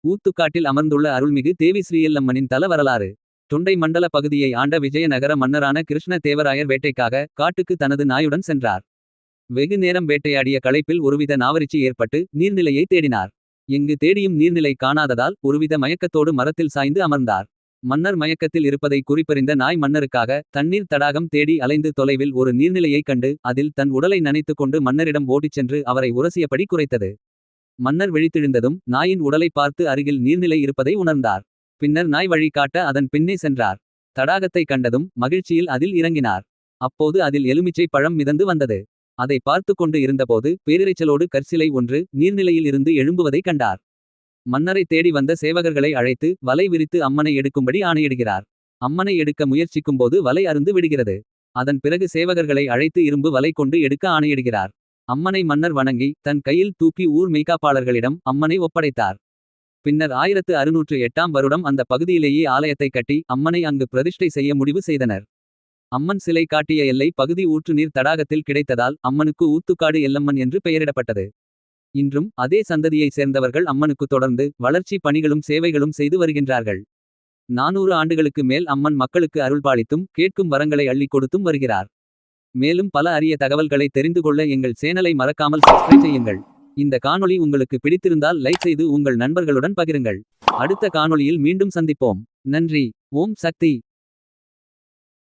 ஊத்துக்காட்டில் அமர்ந்துள்ள அருள்மிகு தேவி ஸ்ரீயல்லம்மனின் தல வரலாறு. தொண்டை மண்டல பகுதியை ஆண்ட விஜயநகர மன்னரான கிருஷ்ண தேவராயர் வேட்டைக்காக காட்டுக்கு தனது நாயுடன் சென்றார். வெகு நேரம் வேட்டையாடிய களைப்பில் ஒருவித நாவரிச்சி ஏற்பட்டு நீர்நிலையை தேடினார். எங்கு தேடியும் நீர்நிலை காணாததால் ஒருவித மயக்கத்தோடு மரத்தில் சாய்ந்து அமர்ந்தார். மன்னர் மயக்கத்தில் இருப்பதை குறிப்பறிந்த நாய் மன்னருக்காக தண்ணீர் தடாகம் தேடி அலைந்து தொலைவில் ஒரு நீர்நிலையைக் கண்டு அதில் தன் உடலை நனைத்துக் கொண்டு மன்னரிடம் ஓடிச் சென்று அவரை உரசியபடி குரைத்தது. மன்னர் விழித்தெழுந்ததும் நாயின் உடலை பார்த்து அருகில் நீர்நிலை இருப்பதை உணர்ந்தார். பின்னர் நாய் வழி காட்ட அதன் பின்னே சென்றார். தடாகத்தை கண்டதும் மகிழ்ச்சியில் அதில் இறங்கினார். அப்போது அதில் எலுமிச்சை பழம் மிதந்து வந்தது. அதை பார்த்து கொண்டு இருந்தபோது பேரிரைச்சலோடு கற்சிலை ஒன்று நீர்நிலையில் இருந்து எழும்புவதை கண்டார். மன்னரை தேடி வந்த சேவகர்களை அழைத்து வலை விரித்து அம்மனை எடுக்கும்படி ஆணையிடுகிறார். அம்மனை எடுக்க முயற்சிக்கும்போது வலை அறுந்து விடுகிறது. அதன் பிறகு சேவகர்களை அழைத்து இரும்பு வலை கொண்டு எடுக்க ஆணையிடுகிறார். அம்மனை மன்னர் வணங்கி தன் கையில் தூக்கி ஊர் மெய்காப்பாளர்களிடம் அம்மனை ஒப்படைத்தார். பின்னர் 1608ஆம் வருடம் அந்த பகுதியிலேயே ஆலயத்தை கட்டி அம்மனை அங்கு பிரதிஷ்டை செய்ய முடிவு செய்தனர். அம்மன் சிலை காட்டிய எல்லை பகுதி ஊற்றுநீர் தடாகத்தில் கிடைத்ததால் அம்மனுக்கு ஊத்துக்காடு எல்லம்மன் என்று பெயரிடப்பட்டது. இன்றும் அதே சந்ததியை சேர்ந்தவர்கள் அம்மனுக்கு தொடர்ந்து வளர்ச்சி பணிகளும் சேவைகளும் செய்து வருகின்றார்கள். 400 ஆண்டுகளுக்கு மேல் அம்மன் மக்களுக்கு அருள்பாலித்தும் கேட்கும் வரங்களை அள்ளிக் கொடுத்தும் வருகிறார். மேலும் பல அரிய தகவல்களை தெரிந்து கொள்ள எங்கள் சேனலை மறக்காமல் சப்ஸ்கிரைப் செய்யுங்கள். இந்த காணொளி உங்களுக்கு பிடித்திருந்தால் லைக் செய்து உங்கள் நண்பர்களுடன் பகிருங்கள். அடுத்த காணொளியில் மீண்டும் சந்திப்போம். நன்றி. ஓம் சக்தி.